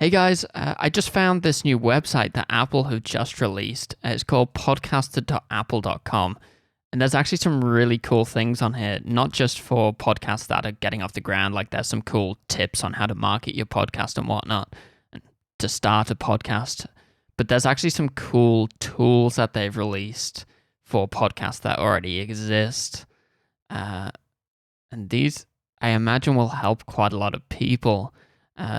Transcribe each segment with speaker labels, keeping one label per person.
Speaker 1: Hey guys, I just found this new website that Apple have just released. It's called podcaster.apple.com. And there's actually some really cool things on here, not just for podcasts that are getting off the ground. Like there's some cool tips on how to market your podcast and whatnot, and to start a podcast. But there's actually some cool tools that they've released for podcasts that already exist. And these, I imagine, will help quite a lot of people.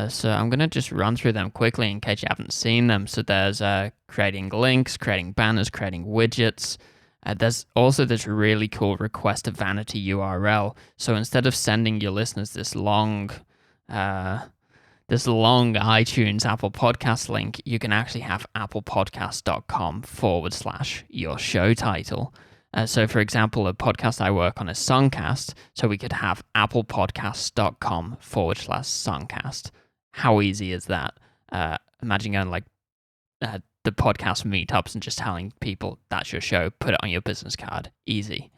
Speaker 1: So I'm going to just run through them quickly in case you haven't seen them. So there's creating links, creating banners, creating widgets. There's also this really cool request a Vanity URL. So instead of sending your listeners this long iTunes Apple Podcast link, you can actually have applepodcast.com/your show title. So, for example, a podcast I work on is Songcast, so we could have applepodcast.com/Songcast. How easy is that? Imagine going like the podcast meetups and just telling people that's your show, put it on your business card. Easy.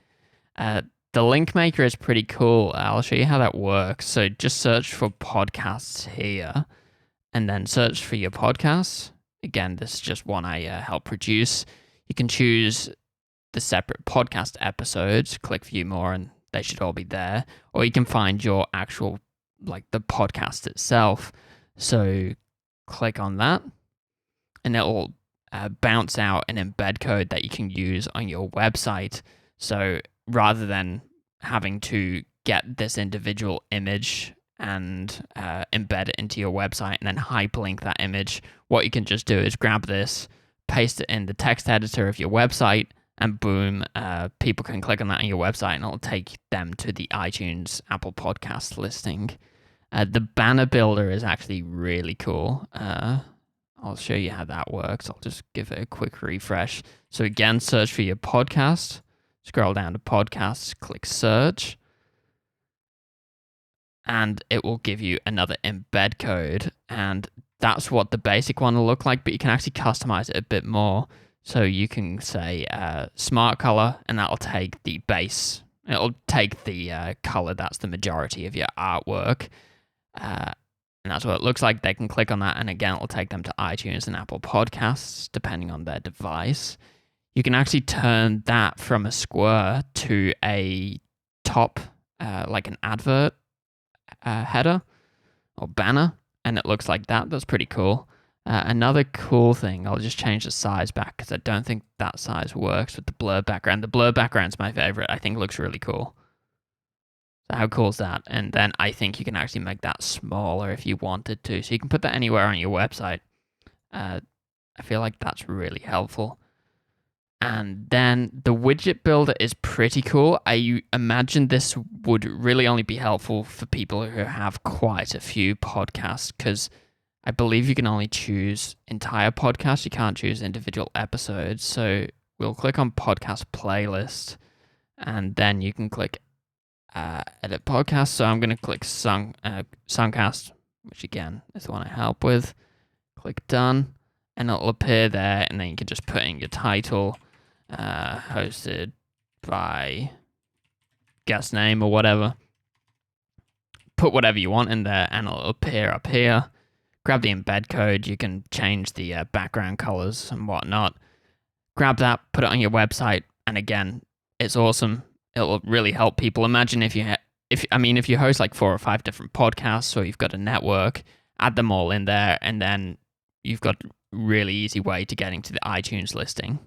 Speaker 1: The link maker is pretty cool. I'll show you how that works. So just search for podcasts here and then search for your podcasts. Again, this is just one I help produce. You can choose the separate podcast episodes, click view more, and they should all be there. Or you can find your actual, like the podcast itself. So click on that and it'll bounce out an embed code that you can use on your website. So rather than having to get this individual image and embed it into your website and then hyperlink that image, what you can just do is grab this, paste it in the text editor of your website, and boom, people can click on that on your website and it'll take them to the iTunes Apple Podcast listing. The banner builder is actually really cool. I'll show you how that works. I'll just give it a quick refresh. So again, search for your podcast. Scroll down to podcasts, click search. And it will give you another embed code. And that's what the basic one will look like, but you can actually customize it a bit more. So you can say smart color, and that'll take the base. It'll take the color that's the majority of your artwork. And that's what it looks like. They can click on that, and again, it'll take them to iTunes and Apple Podcasts, depending on their device. You can actually turn that from a square to a top, like an advert header or banner, and it looks like that. That's pretty cool. Another cool thing, I'll just change the size back because I don't think that size works with the blur background. The blur background's my favorite. I think it looks really cool. So how cool is that? And then I think you can actually make that smaller if you wanted to. So you can put that anywhere on your website. I feel like that's really helpful. And then the widget builder is pretty cool. I imagine this would really only be helpful for people who have quite a few podcasts, because I believe you can only choose entire podcasts. You can't choose individual episodes. So we'll click on podcast playlist, and then you can click edit podcast. So I'm going to click Songcast, which again is the one I help with. Click done, and it'll appear there, and then you can just put in your title, hosted by guest name or whatever. Put whatever you want in there, and it'll appear up here. Grab the embed code. You can change the background colors and whatnot. Grab that, put it on your website, and again, it's awesome. It'll really help people. Imagine if you host like 4 or 5 different podcasts, or you've got a network, add them all in there, and then you've got a really easy way to getting to the iTunes listing.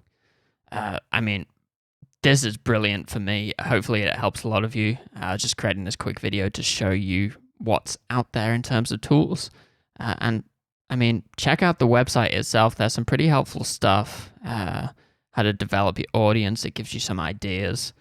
Speaker 1: This is brilliant for me. Hopefully it helps a lot of you. Just creating this quick video to show you what's out there in terms of tools. Check out the website itself. There's some pretty helpful stuff. How to develop your audience. It gives you some ideas.